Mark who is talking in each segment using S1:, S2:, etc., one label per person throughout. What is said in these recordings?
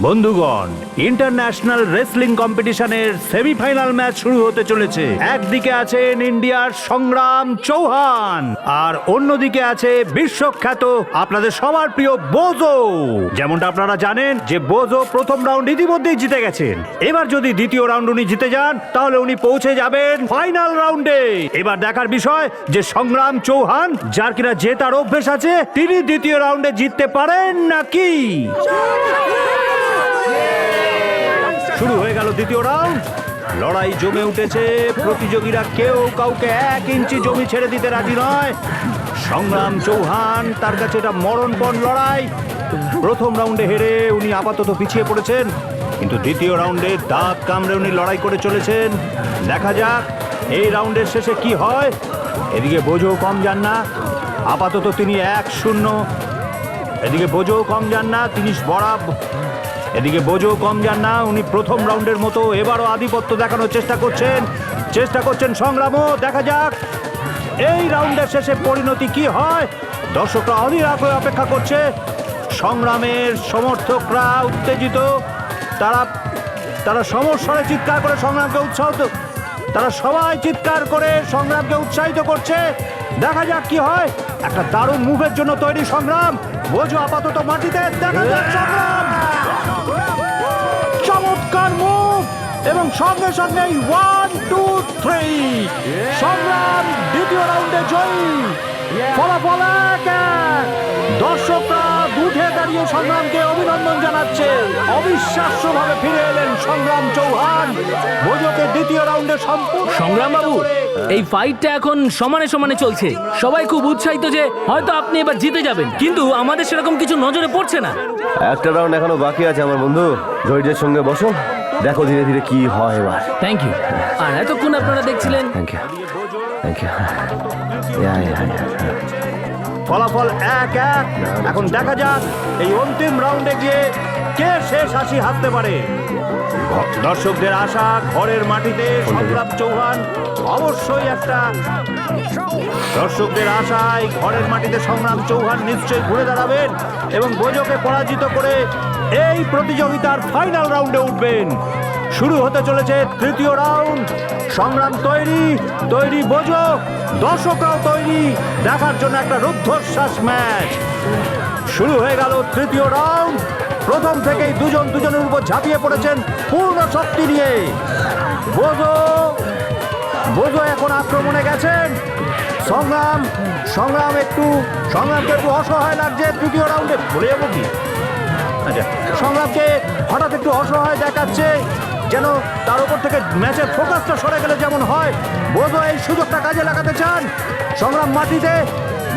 S1: বন্ধুগণ, international wrestling কম্পিটিশনের semifinal match শুরু হতে চলেছে। একদিকে আছেন ইন্ডিয়ার সংগ্রাম চৌহান, আর অন্যদিকে আছে বিশ্বখ্যাত আপনাদের সবার প্রিয় বোজো। যেমনটা আপনারা জানেন যে বোজো প্রথম রাউন্ড ইতিমধ্যেই জিতে গেছেন। এবার যদি দ্বিতীয় রাউন্ড উনি জিতে যান তাহলে উনি পৌঁছে যাবেন ফাইনাল রাউন্ডে। এবার দেখার বিষয় যে সংগ্রাম চৌহান, যার কিনা জেতার অভ্যেস আছে, তিনি দ্বিতীয় রাউন্ডে জিততে পারেন নাকি। শুরু হয়ে গেল দ্বিতীয় রাউন্ড। লড়াই জমে উঠেছে। প্রতিযোগীরা কেউ কাউকে 1 ইঞ্চি জমি ছেড়ে দিতে রাজি নয়। সংগ্রাম চৌহান, তার কাছে এটা মরণপণ লড়াই। প্রথম রাউন্ডে হেরে উনি আপাতত পিছিয়ে পড়েছেন, কিন্তু দ্বিতীয় রাউন্ডে দাঁত কামড়ে উনি লড়াই করে চলেছেন। দেখা যাক এই রাউন্ডের শেষে কি হয়। এদিকে বোঝো কম যান না, আপাতত তিনি 1-0। এদিকে বোঝো কম যান না, তিনি এদিকে বোঝো কম যান না, উনি প্রথম রাউন্ডের মতো এবারও আধিপত্য দেখানোর চেষ্টা করছেন সংগ্রামও। দেখা যাক এই রাউন্ডের শেষে পরিণতি কি হয়। দর্শকরা অধীর আগ্রহে অপেক্ষা করছে। সংগ্রামের সমর্থকরা উত্তেজিত, তারা সমস্বরে চিৎকার করে সংগ্রামকে তারা সবাই চিৎকার করে সংগ্রামকে উৎসাহিত করছে। দেখা যাক কি হয়। একটা দারুণ মুভের জন্য তৈরি সংগ্রাম। বোঝো আপাতত মাটিতে। দেখা যাক সংগ্রাম, চমৎকার মুভ, এবং সঙ্গে সঙ্গে 1, 2, 3 সংগ্রাম দ্বিতীয় রাউন্ডে জয়ী। ফলাফল 1-1। দর্শকরা উঠে দাঁড়িয়ে সংগ্রামকে অভিনন্দন জানাচ্ছে। অবিশ্বাস্যভাবে ফিরে এলেন সংগ্রাম চৌহান। বোঝোকে দ্বিতীয় রাউন্ডে সম্পূর্ণ।
S2: সংগ্রাম বাবু, এই ফাইটটা এখন সমানে সমানে চলছে। সবাই খুব উৎসাহিত যে হয়তো আপনি এবার জিতে যাবেন, কিন্তু আমাদের সেরকম কিছু নজরে পড়ছে না।
S3: একটা রাউন্ড এখনো বাকি আছে আমার বন্ধু। ধৈর্যের সঙ্গে বসো, দেখো ধীরে ধীরে কি হয় এবার।
S2: Thank you. আর এতক্ষণ আপনারা দেখছিলেন।
S3: Thank you.
S1: ফলাফল 1-1। এখন দেখা যাক এই অন্তিম রাউন্ডে গিয়ে কে শেষ হাসি হাসতে পারে। দর্শকদের আশা, ঘরের মাটিতে সংগ্রাম চৌহান অবশ্যই একটা দর্শকদের আশায় ঘরের মাটিতে সংগ্রাম চৌহান নিশ্চয়ই ঘুরে দাঁড়াবেন এবং বোঝোকে পরাজিত করে এই প্রতিযোগিতার ফাইনাল রাউন্ডে উঠবেন। শুরু হতে চলেছে তৃতীয় রাউন্ড। সংগ্রাম তৈরি বোঝো, দর্শকরাও তৈরি দেখার জন্য একটা রুদ্ধশ্বাস ম্যাচ। শুরু হয়ে গেল তৃতীয় রাউন্ড। প্রথম থেকেই দুজন দুজনের উপর ঝাঁপিয়ে পড়েছেন পূর্ণ শক্তি নিয়ে। বোঝো এখন আক্রমণে গেছেন। সংগ্রামকে একটু অসহায় লাগছে তৃতীয় রাউন্ডে। বলে যাবো কি, আচ্ছা, সংগ্রামকে হঠাৎ একটু অসহায় দেখাচ্ছে, যেন তার উপর থেকে ম্যাচের ফোকাসটা সরে গেলে যেমন হয়। বোঝো এই সুযোগটা কাজে লাগাতে চান। সংগ্রাম মাটিতে,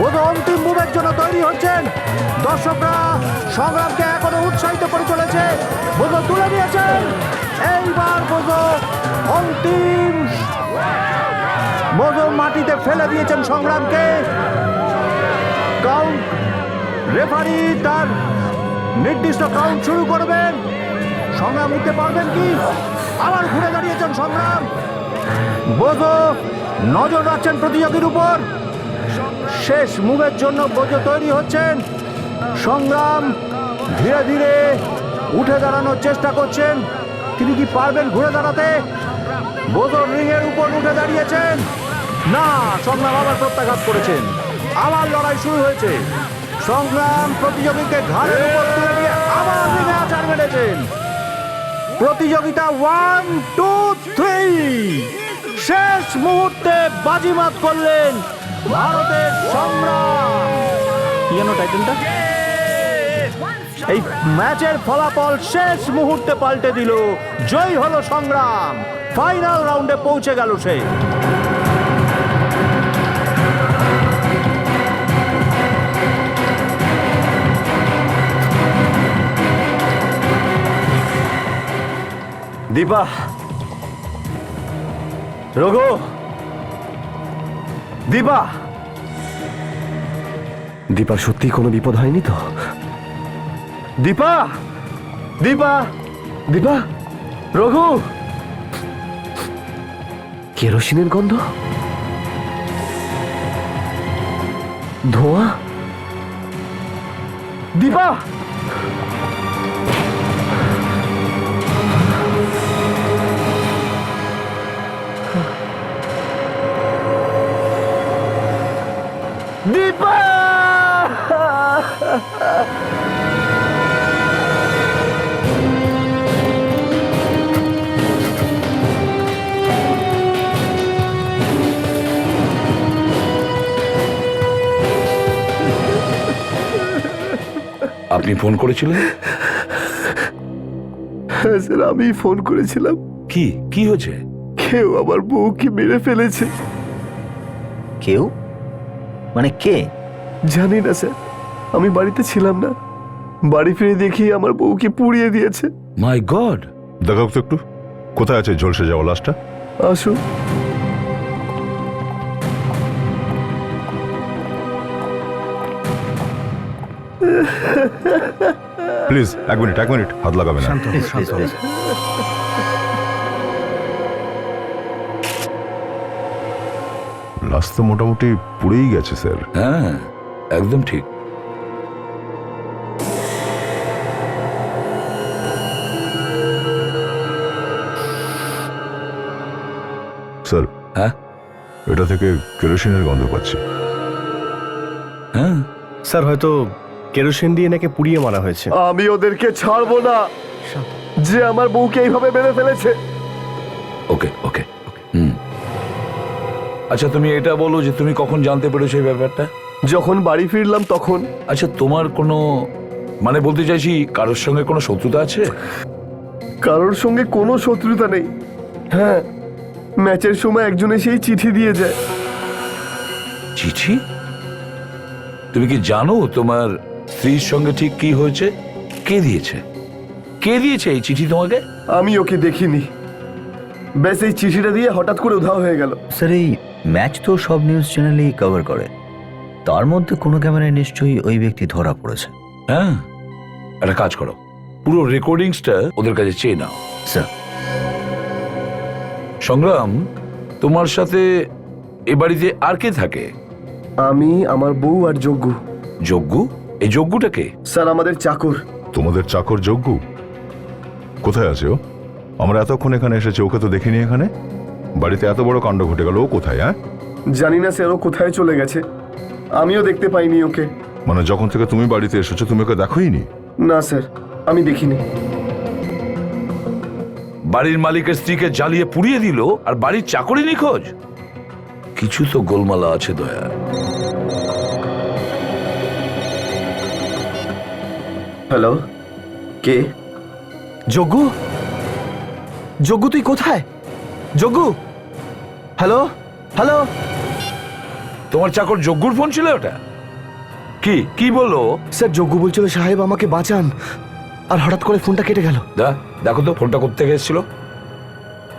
S1: বোঝো অন্তিম মুভের জন্য তৈরি হচ্ছেন। দর্শকরা সংগ্রামকে এখনো উৎসাহিত করে চলেছে। বোঝো তুলে নিয়েছেন। এইবার বোঝো অন্তিম, বোঝো মাটিতে ফেলে দিয়েছেন সংগ্রামকে। কাউন্ট, রেফারি তার নির্দিষ্ট কাউন্ট শুরু করবেন। সংগ্রাম উঠতে পারবেন কি? আবার ঘুরে দাঁড়িয়েছেন সংগ্রাম। বোঝো নজর রাখছেন প্রতিযোগীর উপর। শেষ মুভের জন্য বোঝো তৈরি হচ্ছেন। সংগ্রাম ধীরে ধীরে উঠে দাঁড়ানোর চেষ্টা করছেন। তিনি কি পারবেন ঘুরে দাঁড়াতে? বোঝো রিংয়ের উপর উঠে দাঁড়িয়েছেন। না, সংগ্রাম আবার প্রত্যাঘাত করেছেন। আবার লড়াই শুরু হয়েছে। সংগ্রাম প্রতিযোগীকে ঘাড়ের উপর তুলে নিয়ে আবার রিংয়ে আছাড় মেরেছেন। প্রতিযোগিতা 1, 2, 3 শেষ মুহূর্তে বাজিমাত করলেন ভারতের সংগ্রাম। কি যেন টাইটেলটা? এই ম্যাচের ফলাফল শেষ মুহূর্তে পাল্টে দিল। জয় হলো সংগ্রাম। ফাইনাল রাউন্ডে পৌঁছে গেল সে।
S3: দীপা, রঘু, দীপার সত্যি কোনো বিপদ হয়নি তো? দীপা, রঘু, কেরোসিনের গন্ধ, ধোঁয়া। দীপা,
S4: আপনি ফোন করেছিলেন?
S3: হ্যাঁ স্যার, আমি ফোন করেছিলাম।
S4: কি কি হয়েছে?
S3: কেউ আমার বউকে মেরে ফেলেছে।
S5: কেউ মানে কে?
S3: জানি না স্যার, আমি বাড়িতে ছিলাম না। বাড়ি ফিরে দেখি আমার বউকে পুড়িয়ে দিয়েছে।
S4: মাই গড!
S6: দেখাও তো একটু, কোথায় আছে ঝলসে যাওয়া লাশটা?
S3: আসুন।
S6: প্লিজ এক মিনিট হাত লাগাবে না।
S5: Please please please.
S6: লাশ তো মোটামুটি পুড়েই গেছে স্যার।
S4: হ্যাঁ, একদম ঠিক।
S6: স্যার,
S4: হ্যাঁ
S6: এটা থেকে কেরোসিনের গন্ধ পাচ্ছি।
S4: হ্যাঁ,
S7: স্যার হয়তো কেরোসিন দিয়ে নাকি পুড়িয়ে মারা হয়েছে।
S3: আমি ওদেরকে ছাড়বো না যে আমার বউকে এইভাবে মেরে ফেলেছে।
S4: ওকে ওকে। হুম, আচ্ছা তুমি এটা বলো যে তুমি কখন জানতে পেরেছো এই ব্যাপারটা?
S3: যখন বাড়ি ফিরলাম তখন।
S4: আচ্ছা, তোমার কোনো মানে বলতে চাইছি কারোর সঙ্গে কোনো শত্রুতা আছে?
S3: কারোর সঙ্গে কোনো শত্রুতা নেই। হ্যাঁ, ম্যাচের সময় একজন এসেই চিঠি দিয়ে যায়।
S4: চিঠি? তুমি কি জানো তোমার স্ত্রীর সঙ্গে ঠিক কি হয়েছে? কে দিয়েছে? কে দিয়েছে এই চিঠি তোমাকে?
S3: আমি ওকে দেখিনি, ব্যাস এই চিঠিটা দিয়ে হঠাৎ করে উধাও হয়ে গেল।
S5: স্যার এই ম্যাচ তো সব নিউজ চ্যানেলই কভার করে, তার মধ্যে কোনো ক্যামেরায় নিশ্চয়ই ওই ব্যক্তি ধরা পড়েছে।
S4: হ্যাঁ, একটা কাজ করো, পুরো রেকর্ডিংসটা ওদের কাছে চেয়ে নাও।
S5: স্যার
S4: সংগ্রাম, তোমার সাথে এ বাড়িতে আর কে থাকে?
S3: আমি, আমার বউ আর যজ্ঞ।
S4: যজ্ঞ? এই যজ্ঞটাকে?
S3: স্যার আমাদের চাকর।
S6: তোমাদের চাকর যজ্ঞ কোথায় আছে ও? আমরা এতক্ষণ এখানে এসেছি, ওকে তো দেখিনি এখানে। বাড়িতে এত বড় কাণ্ড ঘটে গেল, ও কোথায়? হ্যাঁ,
S3: জানি না স্যার ও কোথায় চলে গেছে, আমিও দেখতে পাইনি ওকে।
S6: মানে যখন থেকে তুমি বাড়িতে এসেছো তুমি ওকে দেখোইনি?
S3: না স্যার, আমি দেখিনি।
S4: বাড়ির মালিকের স্ত্রীকে জ্বালিয়ে পুড়িয়ে দিল আর বাড়ির চাকরি নিখোঁজ? কিছু তো গোলমালা আছে দয়া।
S3: হ্যালো, কে?
S7: যজ্ঞ, যজ্ঞ তুই কোথায়? যজ্ঞ, হ্যালো হ্যালো।
S4: তোমার চাকর যজ্ঞুর ফোন ছিল ওটা? কি কি বললো?
S7: স্যার যজ্ঞ বলছিল সাহেব আমাকে বাঁচান, আর হঠাৎ করে ফোনটা কেটে গেল।
S4: দেখো তো ফোনটা করতে গেছিল।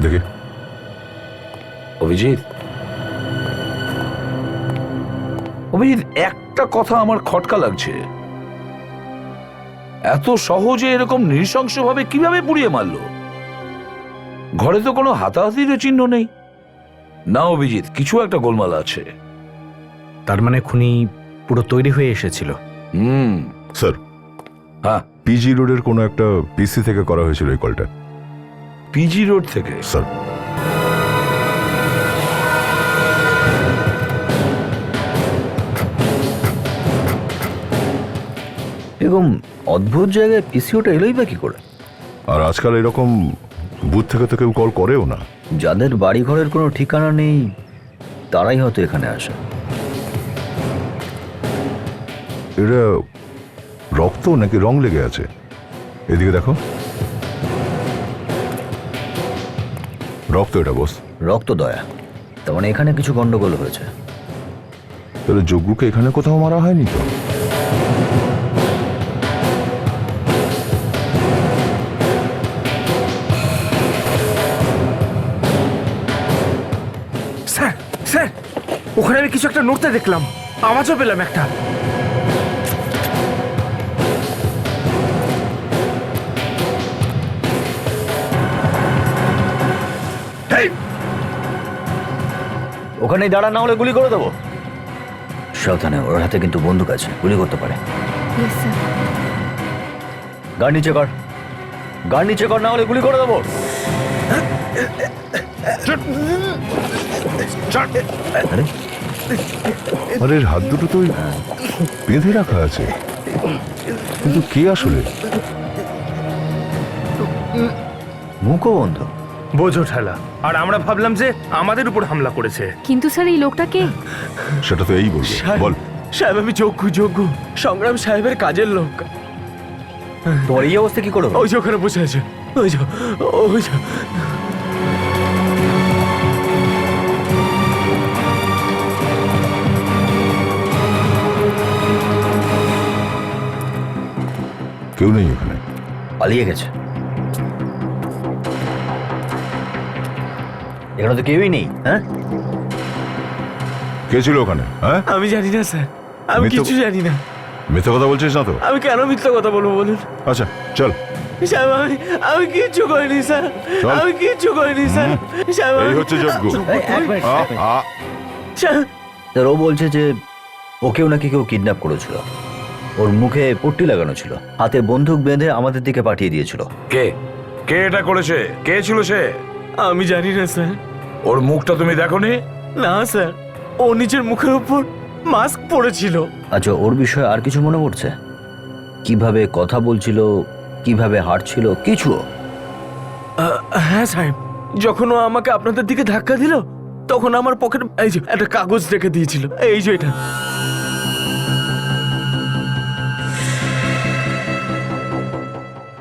S6: দেখি।
S4: অভিজিৎ, অভিজিৎ, একটা কথা আমার খটকা লাগছে। এত সহজে এরকম নৃশংসভাবে কিভাবে পুড়িয়ে মারলো? ঘরে তো কোনো হাতাহাতিরও চিহ্ন নেই। না অভিজিৎ, কিছু একটা গোলমাল আছে।
S7: তার মানে খুনি পুরো তৈরি হয়ে এসেছিল।
S4: হুম।
S6: স্যার,
S4: হ্যাঁ,
S6: পিজি রোডের কোনো একটা পিসি থেকে করা হয়েছিল এই কলটা।
S4: পিজি রোড থেকে?
S6: স্যার,
S5: এরকম অদ্ভুত জায়গায় পিসিওটা এলোই বা কি করে?
S6: আর আজকাল এরকম বুথ থেকে তো কেউ কল করেও না।
S5: যাদের বাড়ি ঘরের কোনো ঠিকানা নেই তারাই হয়তো এখানে আসে।
S6: এটা রক্ত নাকি রং লেগে আছে? এদিকে দেখো, রক্ত এটা বস।
S5: রক্ত দয়া, তার মানে এখানে কিছু গন্ডগোল হয়েছে।
S6: তাহলে যজ্ঞকে এখানে কোথাও মারা হয়নি তো?
S7: স্যার স্যার, ওখানে আমি কিছু একটা নড়তে দেখলাম, আওয়াজও পেলাম একটা।
S5: ওখানেই দাঁড়া, না হলে গুলি করে দেবো। সাবধানে, ওর হাতে কিন্তু বন্দুক আছে, গুলি করতে পারে। গাড়ি নিচে কর, গাড়ি নিচে কর, না হলে গুলি করে দেবো। আরে,
S6: আরে এর হাত দুটো তো ওই বেঁধে রাখা আছে, কিন্তু কে আসলে?
S5: মুখও বন্ধ।
S7: বোঝো ঠেলা, আর আমরা ভাবলাম যে আমাদের উপর হামলা করেছে।
S8: কিন্তু স্যার এই লোকটাকে
S6: সেটা তো এই বলবে। বল।
S7: সাহেব আমি যোগ্য সংগ্রাম সাহেবের কাজের লোক।
S5: তোমার এই অবস্থা কি করে হলো?
S7: ওই যে ওখানে বসে আছে, ওই যে ওই যে
S6: কেউ নেই ওখানে।
S5: পালিয়ে গেছে। এখানে তো কেউই নেই। হ্যাঁ,
S6: কে ছিল ওখানে? হ্যাঁ,
S7: আমি জানি না স্যার, আমি
S6: আমি তো-
S7: কিছু জানি না।
S6: মিথ্যা কথা বলছিস না তো?
S7: আমি কেন মিথ্যা কথা বলবো বলুন?
S6: আচ্ছা চল,
S7: সাহেব আমি কিচ্ছু করিনি স্যার,
S6: চল।
S7: আমি কিচ্ছু করিনি স্যার। সাহেব
S6: এই
S7: আমি-
S6: হচ্ছে যজ্ঞ।
S5: এই, এক মিনিট,
S6: আ,
S5: এক মিনিট।
S6: আ,
S7: সাহেব,
S5: স্যার, ও বলছে যে ওকেও নাকি কেউ কিডন্যাপ করেছিল। ওর মুখে পট্টি লাগানো ছিল, হাতে বন্দুক বেঁধে আমাদের দিকে পাঠিয়ে দিয়েছিল।
S4: কে কে এটা করেছে? কে ছিল সে?
S7: আমি জানি না স্যার।
S4: ওর মুখটা তুমি দেখোনি?
S7: না স্যার, ও নিজের মুখের উপর মাস্ক পরেছিল।
S5: আচ্ছা, ওর বিষয়ে আর কিছু মনে পড়ছে? কিভাবে কথা বলছিল, কিভাবে হাঁটছিল, কিছু?
S7: হ্যাঁ সাহেব, যখন ও আমাকে আপনাদের দিকে ধাক্কা দিল তখন আমার পকেটে এই যে একটা কাগজ রেখে দিয়েছিল, এই যে এটা।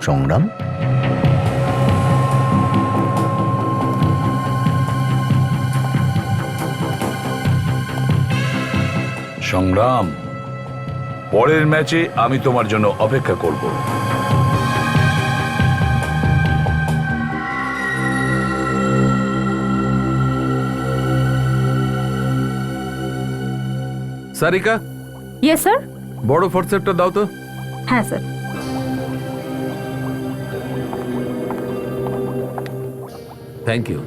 S5: সংগ্রাম?
S4: সংগ্রাম, পরের ম্যাচে আমি তোমার জন্য অপেক্ষা করব।
S8: Sarika,
S9: yes sir.
S8: বড় হোয়াটসঅ্যাপটা দাও তো।
S9: হ্যাঁ স্যার।
S8: Thank you.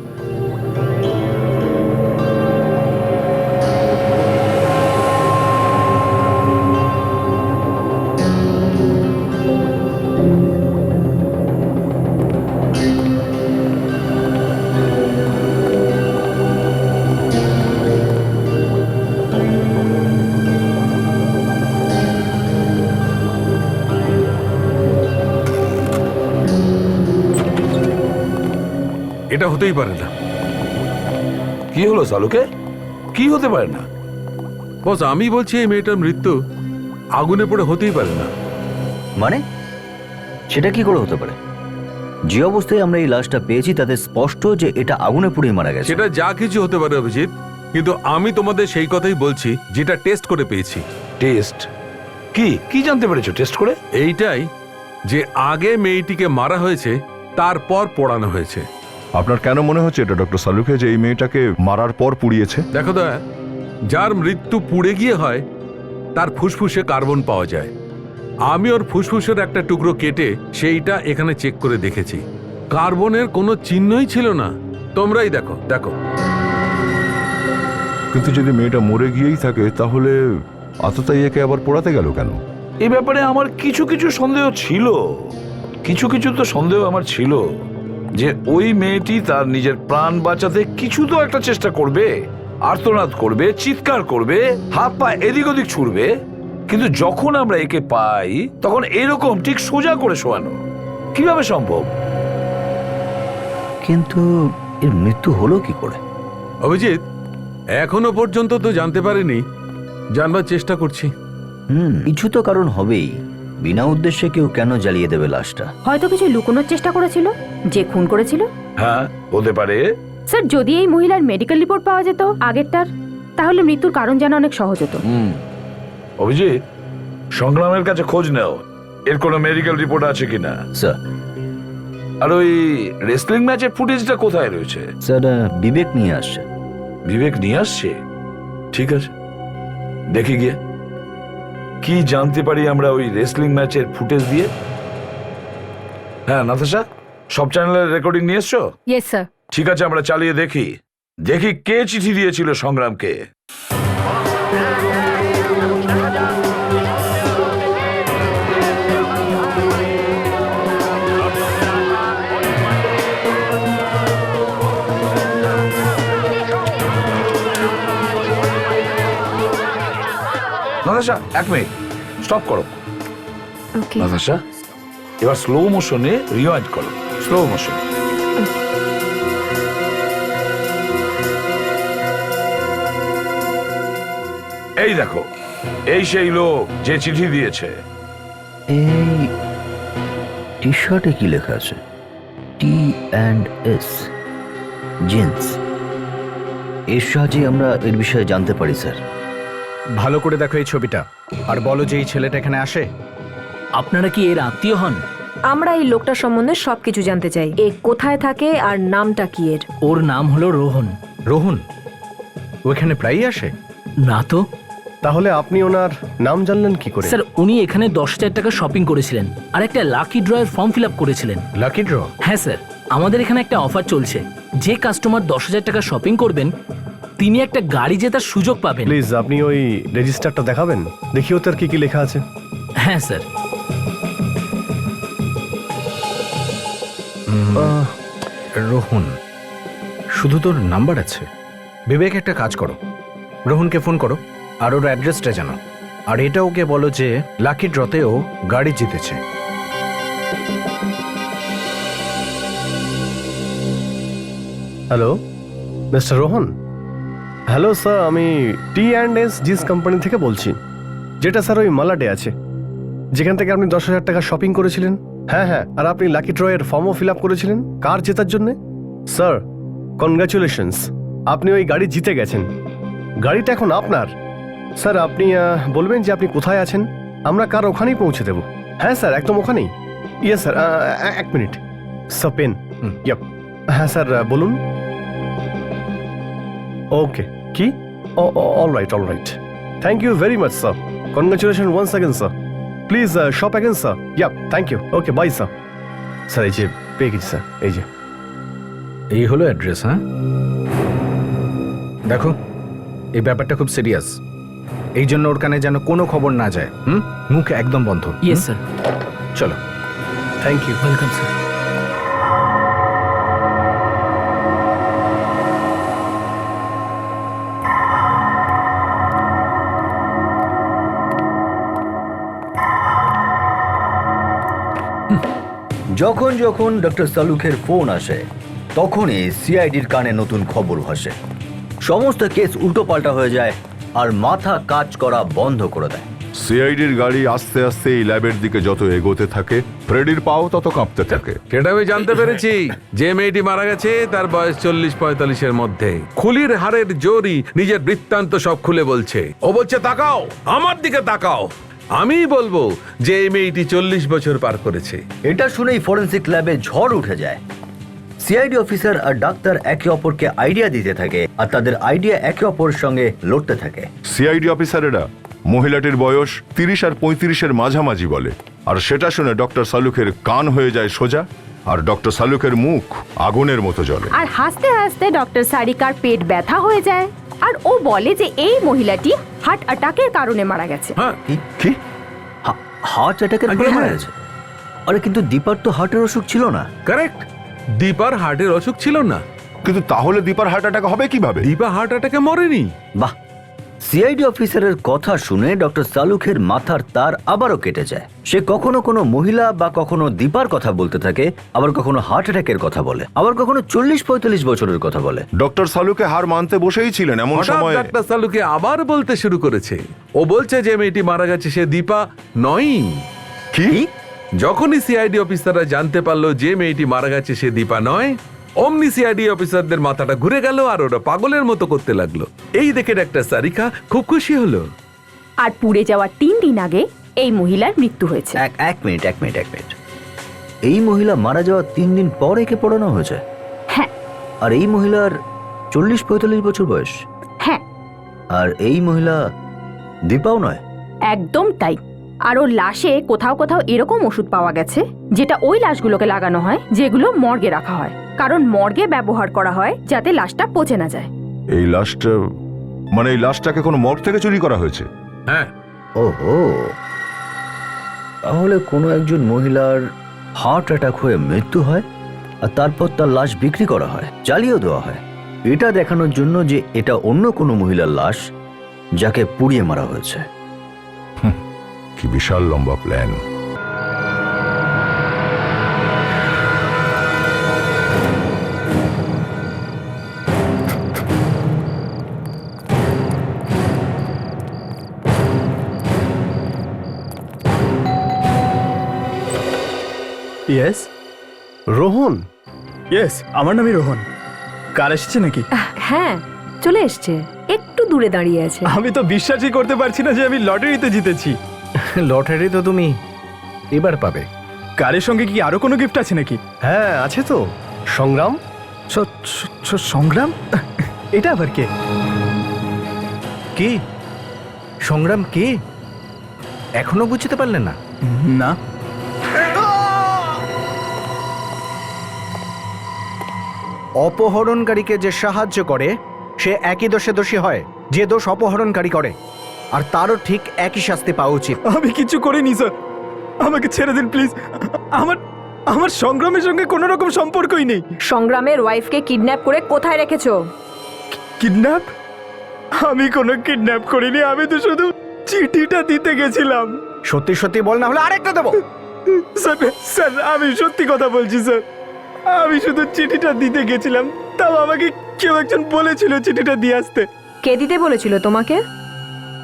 S4: এটা হতেই পারে না। কি হলো সালুকে? কি হতে পারে না?
S8: বস, আমি বলছি এই মেয়েটার মৃত্যু আগুনে পড়ে হতেই পারে না।
S5: মানে সেটা কি করে হতে পারে? যে অবস্থায় আমরা এই লাশটা পেয়েছি তাতে স্পষ্ট যে এটা আগুনে পুড়ে মারা গেছে।
S8: সেটা যা কিছু হতে পারে অভিজিৎ, কিন্তু আমি তোমাদের সেই কথাই বলছি যেটা টেস্ট করে পেয়েছি।
S4: টেস্ট? কি কি জানতে পেরেছো টেস্ট করে?
S8: এইটাই যে আগে মেয়েটিকে মারা হয়েছে, তারপর পোড়ানো হয়েছে।
S6: আপনার কেন মনে হচ্ছে এটা ডক্টর সালুকে যে এই মেয়েটাকে মারার পর পুড়িয়েছে?
S8: দেখো দয়া, যার মৃত্যু পুড়ে গিয়ে হয় তার ফুসফুসে কার্বন পাওয়া যায়। আমি ওর ফুসফুসের একটা টুকরো কেটে সেইটা এখানে চেক করে দেখেছি, কার্বনের কোনো চিহ্নই ছিল না। তোমরাই দেখো দেখো।
S6: কিন্তু যদি মেয়েটা মরে গিয়েই থাকে তাহলে আততায়ী একে আবার পোড়াতে গেল কেন?
S4: এই ব্যাপারে আমার কিছু কিছু সন্দেহ ছিল। কিছু কিছু তো সন্দেহ আমার ছিল যে ওই মেয়েটি তার নিজের প্রাণ বাঁচাতে কিছু তো একটা চেষ্টা করবে, আর্তনাদ করবে, চিৎকার করবে, হাত পা এদিক ওদিক ছুড়বে। কিন্তু যখন আমরা একে পাই তখন এরকম ঠিক সোজা করে শোয়ানো কিভাবে সম্ভব?
S5: কিন্তু এর মৃত্যু হলো কি করে?
S8: অভিজিৎ, এখনো পর্যন্ত তো জানতে পারিনি, জানবার চেষ্টা করছি।
S5: কিছু তো কারণ হবেই। বিনা উদ্দেশ্যে কেউ কেন জ্বালিয়ে দেবে লাশটা?
S9: হয়তো কিছু লুকোনোর চেষ্টা করেছিল যে খুন করেছিল।
S4: হ্যাঁ, হতে পারে।
S9: স্যার, যদি এই মহিলার মেডিকেল রিপোর্ট পাওয়া যেত আগেরটার, তাহলে মৃত্যুর কারণ জানা অনেক সহজ হতো।
S4: অভিজিৎ, সংগ্রামের কাছে খোঁজ নাও এর কোনো মেডিকেল রিপোর্ট আছে কিনা।
S5: স্যার,
S4: আর ওই রেসলিং ম্যাচের ফুটেজটা কোথায় রয়েছে?
S5: স্যার, বিবেক নিয়ে আসছে।
S4: বিবেক নিয়ে আসছে? ঠিক আছে, দেখি গিয়ে কি জানতে পারি আমরা ওই রেসলিং ম্যাচের ফুটেজ দিয়ে। হ্যাঁ নাতাশা, সব চ্যানেলের রেকর্ডিং নিয়ে এসছো?
S9: Yes sir.
S4: ঠিক আছে, আমরা চালিয়ে দেখি দেখি কে চিঠি দিয়েছিল সংগ্রামকে। নাতাশা, এক মিনিট স্টপ করো।
S9: ওকে।
S4: নাতাশা, এবার স্লো মোশনে রিওয়াইন্ড করো, স্লো মোশন। এই দেখো, এই সেই লোক যে চিঠি দিয়েছে।
S5: এই টি শার্টে কি লেখা আছে? T&S jeans. এর সাহায্যে আমরা এর বিষয়ে জানতে পারি স্যার।
S10: ভালো করে দেখো এই ছবিটা আর বলো যে এই ছেলেটা এখানে আসে।
S2: আপনারা কি এর আত্মীয় হন?
S11: আমরা এই লোকটার সম্বন্ধে সবকিছু জানতে চাই। এ কোথায় থাকে আর নামটা কি এর?
S2: ওর নাম হলো রোহন।
S10: রোহন ও এখানে প্রায়ই আসে?
S2: না তো
S3: তাহলে আপনি ওনার নাম জানলেন কি করে?
S2: স্যার, উনি এখানে 10,000 টাকা শপিং করেছিলেন আর একটা লাকি ড্রয়ের ফর্ম ফিল আপ করেছিলেন।
S10: Lucky draw?
S2: হ্যাঁ স্যার, আমাদের এখানে একটা অফার চলছে। যে কাস্টমার 10,000 টাকা শপিং করবেন তিনি একটা গাড়ি জেতার সুযোগ পাবেন।
S3: প্লিজ আপনি ওই রেজিস্টারটা দেখাবেন, দেখি ওতে আর কি কি লেখা আছে।
S2: হ্যাঁ স্যার।
S10: রোহন, শুধু তোর নাম্বার আছে? বিবেক, একটা কাজ করো, রোহনকে ফোন করো আর ওর অ্যাড্রেসটা জানো, আর এটা ওকে বলো যে লাকি ড্রতে ও গাড়ি জিতেছে।
S3: Hello mister Rohan. Hello sir, আমি T&S জিন্স কোম্পানি থেকে বলছি, যেটা স্যার ওই মালাডে আছে, যেখান থেকে আপনি 10,000 টাকা শপিং করেছিলেন। হ্যাঁ হ্যাঁ, আর আপনি লাকি ড্রয়ের ফর্মও ফিল আপ করেছিলেন কার জেতার জন্য। স্যার কনগ্রাচুলেশনস, আপনি ওই গাড়ি জিতে গেছেন। গাড়িটা এখন আপনার। স্যার আপনি বলবেন যে আপনি কোথায় আছেন, আমরা কার ওখানেই পৌঁছে দেব। হ্যাঁ স্যার, একদম ওখানেই। ইয়েস স্যার, এক মিনিট স্যার, পেন। ইয়াপ, হ্যাঁ স্যার বলুন। ওকে, কি? All right, all right. Thank you very much sir. Congratulation once again sir. Please shop again sir. Yup, thank you. Okay, bye sir. Sir এই যে পেয়ে গেছি sir, এই যে।
S10: এই হলো অ্যাড্রেস। হ্যাঁ দেখো, এই ব্যাপারটা খুব সিরিয়াস, এই জন্য ওর কানে যেন কোনো খবর না যায়। মুখ একদম বন্ধ।
S2: Yes sir.
S10: চলো।
S3: Thank you.
S2: Welcome sir.
S5: যখন যখন ডক্টর সালুখের ফোন আসে তখনই সিআইডির কানে নতুন খবর ভাসে। সমস্ত কেস উল্টোপাল্টা হয়ে যায় আর মাথা কাজ করা বন্ধ করে দেয়।
S6: সিআইডির গাড়ি আস্তে আস্তে এই ল্যাবের দিকে যত এগোতে থাকে, ফ্রেডির পাও তত কাঁপতে থাকে।
S8: সেটা আমি জানতে পেরেছি। যে মেয়েটি মারা গেছে তার বয়স 40-45-এর মধ্যে। খুলির হাড়ের জোরই নিজের বৃত্তান্ত সব খুলে বলছে। ও বলছে তাকাও, আমার দিকে তাকাও। আমি বলবো যে এই মেয়েটি 40 বছর পার করেছে।
S5: এটা শুনেই ফরেন্সিক ল্যাবে ঝড় উঠে যায়। সিআইডি অফিসার আর ডাক্তার একে অপরকে আইডিয়া দিতে থাকে আর তাদের আইডিয়া একে অপরের সঙ্গে লড়তে থাকে।
S6: সিআইডি অফিসারেরা মহিলাটির বয়স 30 আর 35-এর মাঝামাঝি বলে, আর সেটা শুনে ডক্টর সালুখের কান হয়ে যায় সোজা, আর ডক্টর সালুখের মুখ আগুনের মতো জ্বলে।
S9: আর হাসতে হাসতে ডক্টর সারিকার পেট ব্যথা হয়ে যায় আর ও বলে যে এই মহিলাটি হার্ট অ্যাটাকের কারণে মারা গেছে।
S5: কি? হার্ট অ্যাটাকের ফলে মারা গেছে? আরে কিন্তু দীপার তো হার্টের অসুখ ছিল না।
S8: কারেক্ট, দীপার হার্টের অসুখ ছিল না।
S6: কিন্তু তাহলে দীপার হার্ট অ্যাটাক হবে কিভাবে?
S8: দীপা হার্ট অ্যাটাকে মরেনি।
S5: বাহ! সিআইডি অফিসারের কথা শুনে ডক্টর সালুখের মাথার তার আবারও কেটে যায়। সে কখনো কোনো মহিলা বা কখনো দীপার কথা বলতে থাকে, আবার কখনো হার্ট অ্যাটাকের কথা বলে, আবার কখনো 40-45 বছরের কথা বলে।
S6: ডক্টর সালুকে হার মানতে বসেই ছিলেন এমন
S8: হঠাৎ
S6: সময়
S8: ডাক্তার সালুকে আবার বলতে শুরু করেছে। ও বলছে যে মেয়েটি মারা গেছে সে দীপা নয়।
S6: কি?
S8: যখনই সিআইডি অফিসাররা জানতে পারলো যে মেয়েটি মারা গেছে সে দীপা নয়, অমনি সিআইডি অফিসারদের মাথাটা ঘুরে গেল আর ওরা পাগলের মতো করতে লাগলো। এই দেখে ডাক্তার সারিকা খুব খুশি হলো।
S9: আর পুড়ে যাওয়ার 3 দিন আগে এই মহিলার মৃত্যু হয়েছে।
S5: এক মিনিট। এই মহিলা মারা যাওয়ার 3 দিন পর একে পড়ানো হয়েছে?
S9: হ্যাঁ।
S5: আর এই মহিলার 40-45 বছর বয়স?
S9: হ্যাঁ।
S5: আর এই মহিলা দীপাও নয়?
S9: একদম তাই। আর ওর লাশে কোথাও কোথাও এরকম ওষুধ পাওয়া গেছে যেটা ওই লাশগুলোকে লাগানো হয় যেগুলো মর্গে রাখা হয়, কারণ মর্গে ব্যবহার করা হয় যাতে লাশটা পচে না যায়।
S6: এই লাশটা, মানে এই লাশটাকে কোনো মর্গ থেকে চুরি করা হয়েছে?
S8: হ্যাঁ।
S5: ওহো, তাহলে কোনো একজন মহিলার হার্ট অ্যাটাক হয়ে মৃত্যু হয় আর তারপর তার লাশ বিক্রি করা হয়, জ্বালিয়ে দেওয়া হয়, এটা দেখানোর জন্য যে এটা অন্য কোনো মহিলার লাশ যাকে পুড়িয়ে মারা হয়েছে।
S6: কি বিশাল লম্বা প্ল্যান।
S7: ইয়েস
S3: রোহন,
S7: ইয়েস, আমার নামই রোহন। কার এসেছে নাকি?
S11: হ্যাঁ, চলে এসছে, একটু দূরে দাঁড়িয়ে আছে।
S7: আমি তো বিশ্বাসই করতে পারছি না যে আমি লটারিতে জিতেছি।
S10: লটারি তো তুমি এবার পাবে।
S7: কারের সঙ্গে কি আরো কোনো গিফট আছে নাকি?
S3: হ্যাঁ আছে তো, সংগ্রাম।
S7: সংগ্রাম? এটা আবার কে?
S10: কি সংগ্রাম কি এখনো বুঝতে পারলেন না?
S7: না।
S10: অপহরণকারীকে যে সাহায্য করে সে একই দোষে দোষী হয় যে দোষ অপহরণকারী করে, আর তারও ঠিক একই শাস্তি পাওয়া উচিত।
S7: আমি কিছু করিনি স্যার, আমাকে ছেড়ে দিন প্লিজ। আমার সংগ্রামের সঙ্গে কোনো রকম সম্পর্কই নেই।
S11: সংগ্রামের ওয়াইফকে কিডন্যাপ করে কোথায় রেখেছো?
S7: কিডন্যাপ? আমি কোনো কিডন্যাপ করিনি, আমি তো শুধু চিঠিটা দিতে গেছিলাম।
S10: সত্যি সত্যি বল, না হলে আরেকটা দেবো।
S7: স্যার স্যার আমি সত্যি কথা বলছি স্যার, আমি শুধু চিঠিটা দিতে গেছিলাম, তাও আমাকে কেউ একজন বলেছিল চিঠিটা দিয়ে আসতে।
S11: কে দিতে বলেছিল তোমাকে?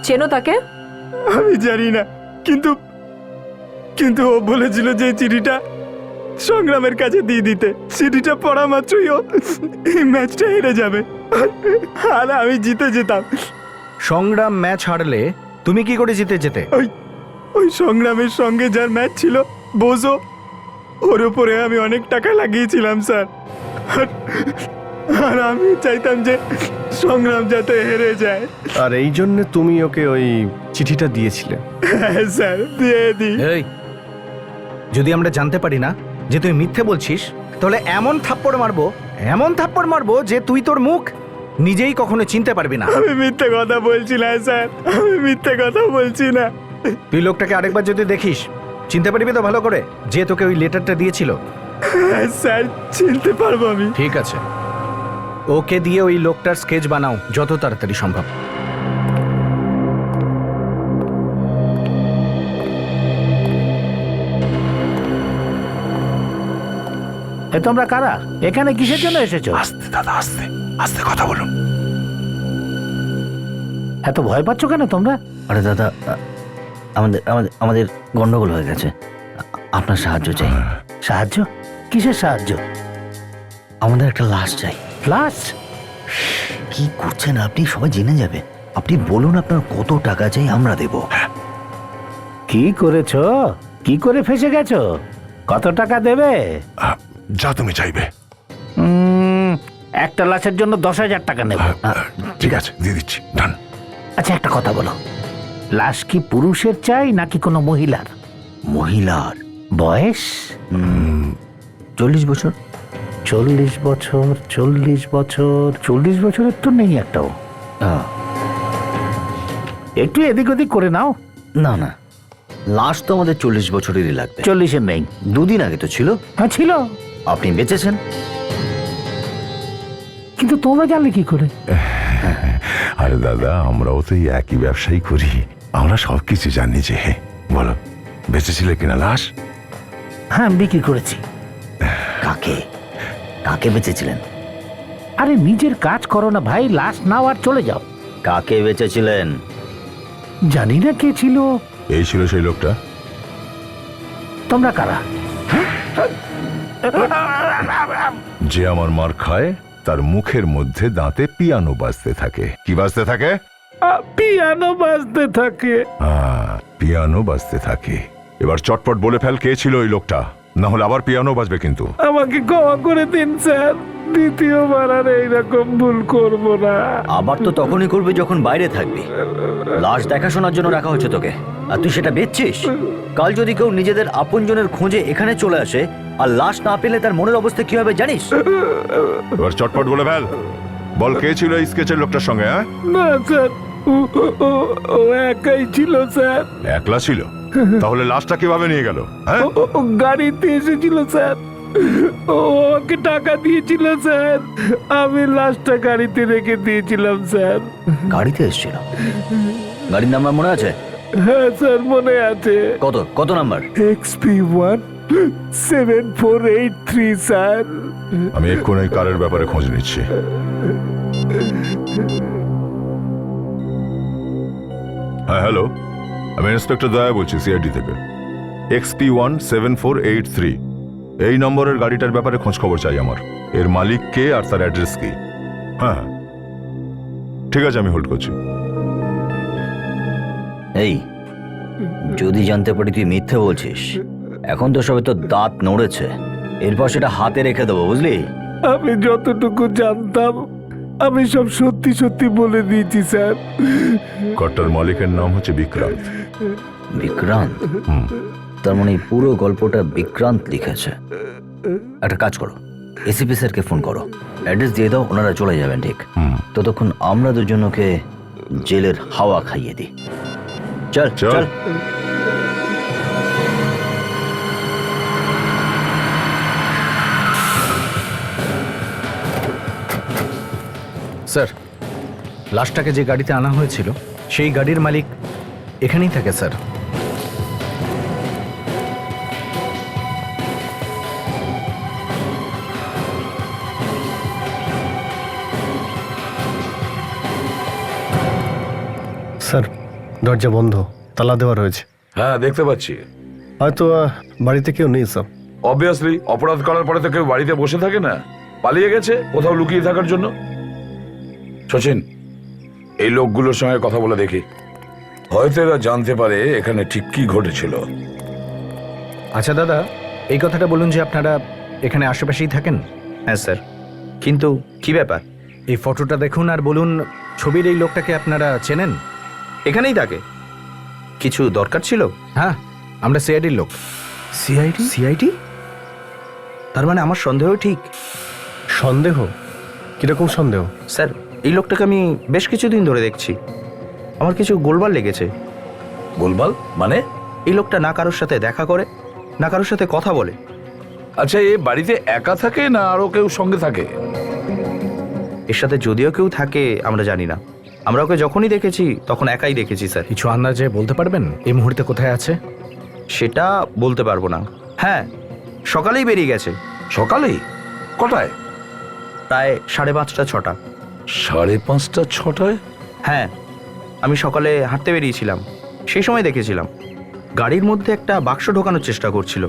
S11: চেনো তাকে?
S7: আমি জানি না, কিন্তু কিন্তু ও বলেছিল যে এই চিঠিটা সংগ্রামের কাছে দিয়ে দিতে। চিঠিটা পড়া মাত্রই ও এই ম্যাচটা হেরে যাবে আর আমি জিতে যেতাম।
S10: সংগ্রাম ম্যাচ হারলে তুমি কি করে জিতে যেতে?
S7: ওই সংগ্রামের সঙ্গে যার ম্যাচ ছিল বোঝো, ওর উপরে আমি অনেক টাকা লাগিয়েছিলাম স্যার, আর আমি চাইতাম যে সংগ্রাম যাতে হেরে যায়।
S3: আর এই জন্য তুমি ওকে ওই চিঠিটা দিয়েছিলে?
S7: হ্যাঁ স্যার, দিয়ে দিই।
S10: এই, যদি আমরা জানতে পারি না যে তুই মিথ্যে বলছিস, তাহলে এমন থাপ্পড় মারবো যে তুই তোর মুখ নিজেই কখনো চিনতে পারবি না।
S7: আমি মিথ্যে কথা বলছি না স্যার, আমি মিথ্যে কথা বলছি না।
S10: তুই লোকটাকে আরেকবার যদি দেখিস, চিনতে পারবি তো ভালো করে যে তোকে ওই লেটারটা দিয়েছিল?
S7: হ্যাঁ স্যার, চিনতে পারবো আমি।
S10: ঠিক আছে, ওকে দিয়ে ওই লোকটার স্কেচ বানাও যত তাড়াতাড়ি সম্ভব।
S1: তোমরা কারা? এখানে কিসের জন্য এসেছো?
S4: আস্তে দাদা, আস্তে আস্তে কথা বলুন।
S1: এত ভয় পাচ্ছ কেন তোমরা?
S5: আরে দাদা, আমাদের আমাদের আমাদের গন্ডগোল হয়ে গেছে, আপনার সাহায্য চাই।
S1: সাহায্য? কিসের সাহায্য?
S5: আমাদের একটা লাশ চাই।
S1: লাশ?
S5: কি করছেন আপনি? সবাই জেনে যাবে। আপনি বলুন আপনার কত টাকা চাই, আমরা দেব।
S1: কি করেছো? কি করে ফেসে গেছো? কত টাকা দেবে?
S6: যা তুমি চাইবে।
S1: একটা লাশের জন্য 10,000 টাকা নেব।
S6: ঠিক আছে, দিয়ে দিচ্ছি, ডান।
S1: আচ্ছা একটা কথা বলো, লাশ কি পুরুষের চাই নাকি কোনো মহিলার?
S5: মহিলার।
S1: বয়স?
S5: 40 বছর।
S1: 40 বছর? 40 বছর? 40 বছরের তো নেই একটাও। একটু এদিক ওদিক করে নাও।
S5: না না, লাশ তো আমাদের 40 বছরেরই লাগবে।
S1: 40-এর নেই।
S5: 2 দিন আগে তো ছিল।
S1: হ্যাঁ ছিল।
S5: আপনি বেঁচেছেন।
S1: কিন্তু তোমরা জানলে কি করে?
S6: আরে দাদা, আমরাও তো এই একই ব্যবসায়ী করি, আমরা সবকিছু জানি। যে বলো, বেঁচেছিলে কিনা লাশ?
S1: হ্যাঁ বিক্রি করেছি।
S5: কাকে কাকে বেঁচেছিলেন?
S1: আরে নিজের কাজ করো না ভাই, লাশ নাও আর চলে যাও।
S5: কাকে বেঁচেছিলেন?
S1: জানি না কে ছিল।
S6: এই ছিল সেই লোকটা।
S1: তোমরা কারা?
S6: যে আমার মার খায়, তার মুখের মধ্যে দাঁতে পিয়ানো বাজতে থাকে। কি বাজতে থাকে?
S1: পিয়ানো বাজতে থাকে।
S6: পিয়ানো বাজতে থাকে। এবার চটপট বলে ফেল, কে ছিল ওই লোকটা, না হলে আবার পিয়ানো বাজবে কিন্তু।
S1: আমাকে ক্ষমা করে দিন স্যার, দ্বিতীয়বার আর এইরকম ভুল করব না।
S5: আবার তো তখনই করবি যখন বাইরে থাকবি। লাশ দেখাশোনার জন্য রাখা হচ্ছে তোকে, আর তুই সেটা বেচছিস। কাল যদি কেউ নিজেদের আপনজনের খোঁজে এখানে চলে আসে আর লাশ না পেলে তার মনের অবস্থা কি হবে জানিস?
S6: এবার চটপট বলে ফেল, বল কে ছিল এই স্কেচের লোকটার সঙ্গে?
S1: না স্যার, ও একাই ছিল স্যার।
S6: একলা ছিল? তাহলে লাশটা কিভাবে নিয়ে গেল?
S1: ও গাড়িতে এসেছিল স্যার, ও আমাকে টাকা দিয়েছিল স্যার, আমি লাশটা গাড়িতে রেখে দিয়েছিলাম স্যার।
S5: গাড়িতে এসেছিল? গাড়ির নাম্বার মনে আছে?
S1: হ্যাঁ স্যার মনে আছে।
S5: কত কত নাম্বার?
S1: XP1 7483 sir.
S6: আমি এক্ষুনি এই কারের ব্যাপারে খোঁজ নিচ্ছি। হ্যাঁ হ্যালো, আমি ইন্সপেক্টর দয়া বলছি, সিআইডি থেকে। XP1 7483। এই নম্বরের গাড়িটার ব্যাপারে খোঁজ খবর চাই আমার। এর মালিক কে আর তার অ্যাড্রেস কি? হ্যাঁ, ঠিক আছে, আমি হোল্ড করছি।
S5: এই, যদি জানতে পারি তুই মিথ্যে বলছিস, এখন তো সবে তো দাঁত নড়েছে, এরপর সেটা হাতে রেখে দেবো, বুঝলি?
S7: আমি যতটুকু জানতাম আমি সব সত্যি সত্যি বলে দিয়েছি স্যার।
S6: কারটার মালিকের নাম হচ্ছে বিক্রান্ত।
S5: বিক্রান্ত? তার মানে এই পুরো গল্পটা বিক্রান্ত লিখেছে। একটা কাজ করো, এসিপি স্যারকে ফোন করো, অ্যাড্রেস দিয়ে দাও, ওনারা চলে যাবেন। ঠিক ততক্ষণ আমরা দুজনকে জেলের হাওয়া খাইয়ে দিই। চল
S6: চল।
S5: চল।
S10: স্যার, লাশটাকে যে গাড়িতে আনা হয়েছিল সেই গাড়ির মালিক এখানেই থাকে স্যার।
S3: স্যার, দরজা বন্ধ, তালা দেওয়া রয়েছে।
S4: হ্যাঁ, দেখতে পাচ্ছি।
S3: হয়তো বাড়িতে কেউ নেই স্যার।
S4: অবভিয়াসলি অপরাধ করার পরে তো কেউ বাড়িতে বসে থাকে না, পালিয়ে গেছে কোথাও লুকিয়ে থাকার জন্য। সচিন, এই লোকগুলোর সঙ্গে কথা বলে দেখি, হয়তো এরা জানতে পারে এখানে ঠিক কি ঘটেছিল।
S10: আচ্ছা দাদা, এই কথাটা বলুন যে আপনারা এখানে আশেপাশেই থাকেন।
S12: হ্যাঁ স্যার, কিন্তু কি ব্যাপার?
S10: এই ফটোটা দেখুন আর বলুন ছবির এই লোকটাকে আপনারা চেনেন?
S12: এখানেই থাকে। কিছু দরকার ছিল?
S10: হ্যাঁ, আমরা সিআইডির লোক।
S12: সিআইডি? সিআইডি? তার মানে আমার সন্দেহ ঠিক।
S3: সন্দেহ? কিরকম সন্দেহ?
S12: স্যার, এই লোকটাকে আমি বেশ কিছুদিন ধরে দেখছি, আমার কিছু গোলমাল লেগেছে।
S4: গোলমাল মানে?
S12: এই লোকটা না কারোর সাথে দেখা করে, না কারোর সাথে কথা বলে।
S4: আচ্ছা, এ বাড়িতে একা থাকে না আরো কেউ সঙ্গে থাকে?
S12: এর সাথে যদিও কেউ থাকে আমরা জানি না, আমরা ওকে যখনই দেখেছি তখন একাই দেখেছি স্যার।
S10: কিছু আন্দাজে বলতে পারবেন এই মুহূর্তে কোথায় আছে?
S12: সেটা বলতে পারবো না। হ্যাঁ, সকালেই বেরিয়ে গেছে।
S4: সকালেই? কটায়?
S12: প্রায় 5:30 6টা।
S4: 5:30 6টায়?
S12: হ্যাঁ, আমি সকালে হাঁটতে বেরিয়েছিলাম, সেই সময় দেখেছিলাম। গাড়ির মধ্যে একটা বাক্স ঢোকানোর চেষ্টা করছিল।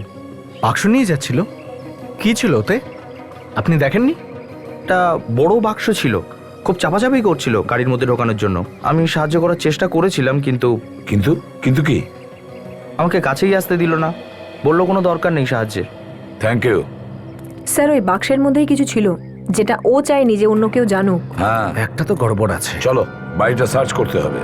S10: বাক্স নিয়ে যাচ্ছিল? কি ছিল ওতে, আপনি দেখেননি?
S12: একটা বড় বাক্স ছিল, খুব চাপাচাপি করছিল গাড়ির মধ্যে ঢোকানোর জন্য। আমি সাহায্য করার চেষ্টা করেছিলাম, কিন্তু
S4: কিন্তু কিন্তু কি?
S12: আমাকে কাছেই আসতে দিল না, বললো কোনো দরকার নেই সাহায্যের।
S4: Thank you.
S11: স্যার, ওই বাক্সের মধ্যেই কিছু ছিল যেটা ও চায়নি যে অন্য কেউ জানুক।
S4: হ্যাঁ,
S10: একটা তো গড়বড় আছে।
S4: চলো বাড়িটা সার্চ করতে হবে।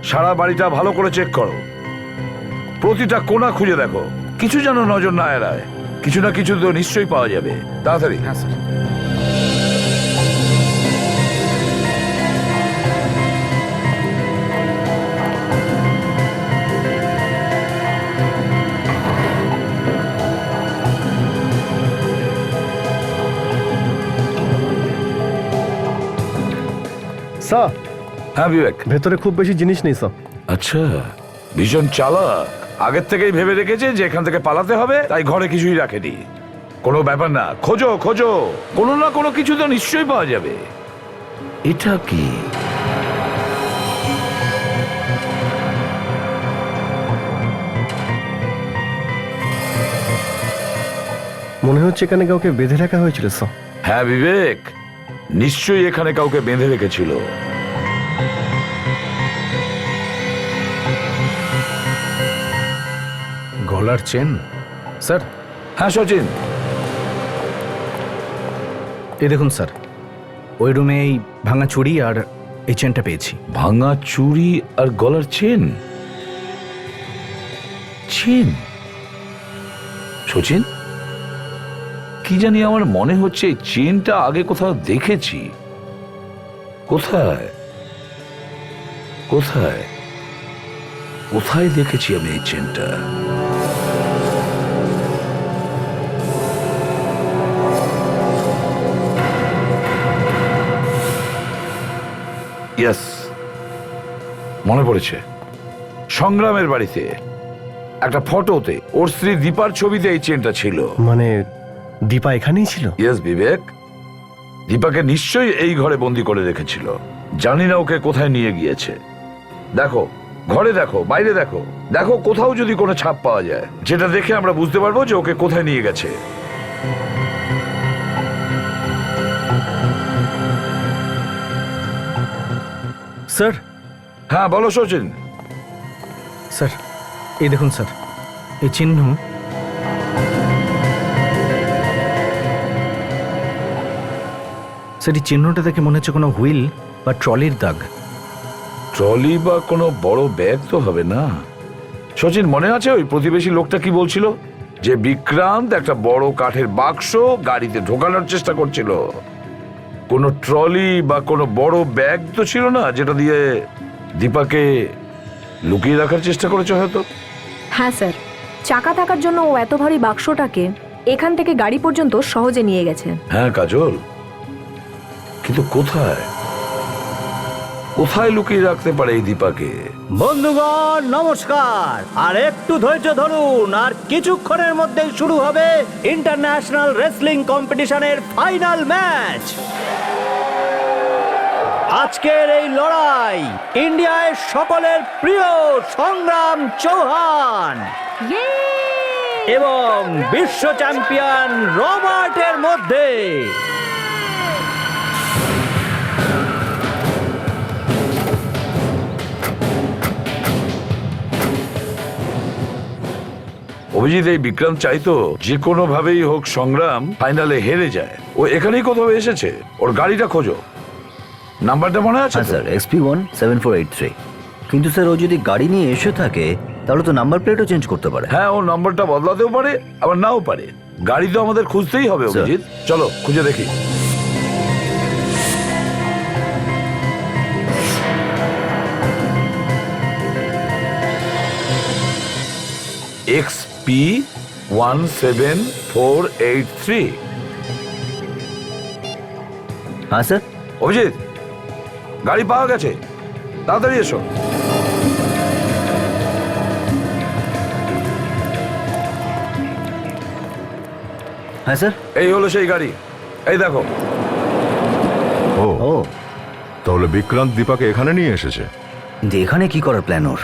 S4: সারা বাড়িটা ভালো করে চেক করো, প্রতিটা কোণা খুঁজে দেখো, কিছু যেন নজর না এড়ায়। কিছু না কিছু তো নিশ্চয়ই পাওয়া যাবে, তাড়াতাড়ি।
S10: হ্যাঁ স্যার।
S3: স্যার,
S4: হ্যাঁ বিবেক।
S3: ভেতরে খুব বেশি জিনিস নেই স্যার।
S4: আচ্ছা, ভীষণ চালাক, আগের থেকেই ভেবে রেখেছে যে এখান থেকে পালাতে হবে, তাই ঘরে কিছুই রাখেনি। কোনো ব্যাপার না, খোঁজো খোঁজো, কোনো না কোনো কিছু তো নিশ্চয়ই পাওয়া যাবে। এটা কি?
S3: মনে হচ্ছে এখানে কাউকে বেঁধে রাখা হয়েছিল স্যার।
S4: হ্যাঁ বিবেক, নিশ্চয়ই এখানে কাউকে বেঁধে রেখেছিল।
S10: গলার চেন? স্যার।
S4: হ্যাঁ সচিন।
S10: এই দেখুন স্যার, ওই রুমে এই ভাঙা চুড়ি আর এই চেনটা পেয়েছি।
S4: ভাঙা চুড়ি আর গলার চেন? চেন? সচিন, কি জানি আমার মনে হচ্ছে এই চেনটা আগে কোথাও দেখেছি। কোথায় কোথায় কোথায় দেখেছি আমি এই চেনটা? ইয়েস, মনে পড়েছে। সংগ্রামের বাড়িতে একটা ফটোতে ওর স্ত্রী দীপার ছবিতে এই চেনটা ছিল।
S3: মানে দীপা এখানেই ছিল?
S4: ইয়েস বিবেক, দীপাকে নিশ্চয়ই এই ঘরে বন্দি করে রেখেছিল। জানি না ওকে কোথায় নিয়ে গিয়েছে। দেখো, ঘরে দেখো, বাইরে দেখো, দেখো কোথাও যদি কোনো ছাপ পাওয়া যায়, যেটা দেখে আমরা বুঝতে পারবো যে ওকে কোথায় নিয়ে গেছে।
S10: স্যার।
S4: হ্যাঁ বলো সচিন।
S10: স্যার, এই দেখুন স্যার, এই চিহ্ন স্যার, এই চিহ্নটা দেখে মনে হচ্ছে কোনো হুইল বা ট্রলির দাগ।
S4: ট্রলি বা কোনো বড় ব্যাগ তো হবে না। সচিন, মনে আছে ওই প্রতিবেশী লোকটা কি বলছিল? যে বিক্রান্ত একটা বড় কাঠের বাক্স গাড়িতে ঢোকানোর চেষ্টা করছিল। কোনো ট্রলি বা কোনো বড় ব্যাগ তো ছিল না যেটা দিয়ে দীপাকে লুকিয়ে রাখার চেষ্টা করেছে হয়তো।
S11: হ্যাঁ স্যার, চাকা থাকার জন্য ও এত ভারী বাক্সটাকে এখান থেকে গাড়ি পর্যন্ত সহজে নিয়ে গেছে।
S4: হ্যাঁ কাজল, কিন্তু কোথায় কোথায় লুকিয়ে রাখতে পারে এই দীপাকে?
S1: বন্ধুগণ নমস্কার, আর একটু ধৈর্য ধরুন, আর কিছুক্ষণের মধ্যেই শুরু হবে ইন্টারন্যাশনাল রেসলিং কম্পিটিশনের ফাইনাল ম্যাচ। আজকের এই লড়াই ইন্ডিয়ায় সকলের প্রিয় সংগ্রাম চৌহান এবং বিশ্ব চ্যাম্পিয়ন রবার্টের মধ্যে।
S4: অভিজিৎ, এই বিক্রান্ত চাইতো যে কোনো ভাবেই হোক সংগ্রাম ফাইনালে হেরে যায়। ও এখানেই কোথাও এসেছে। ওর গাড়িটা খোঁজো। নাম্বারটা মনে আছে?
S5: হ্যাঁ স্যার, XP17483। কিন্তু স্যার, ও যদি গাড়ি নিয়ে এসে থাকে তাহলে তো নাম্বার প্লেটও চেঞ্জ করতে পারে।
S4: হ্যাঁ, ও নাম্বারটা বদলাতেও পারে, আবার নাও পারে। গাড়ি তো আমাদের খুঁজতেই হবে অভিজিৎ। চলো খুঁজে দেখি। XP17483।
S5: হ্যাঁ স্যার।
S4: অভিজিৎ, গাড়ি পাওয়া গেছে, তাড়াতাড়ি এসো।
S5: হ্যাঁ স্যার।
S4: এই হলো সেই গাড়ি, এই দেখো।
S6: ও, তাহলে বিক্রান্ত দীপাকে এখানে নিয়ে এসেছে।
S5: কিন্তু এখানে কি করার প্ল্যান ওর?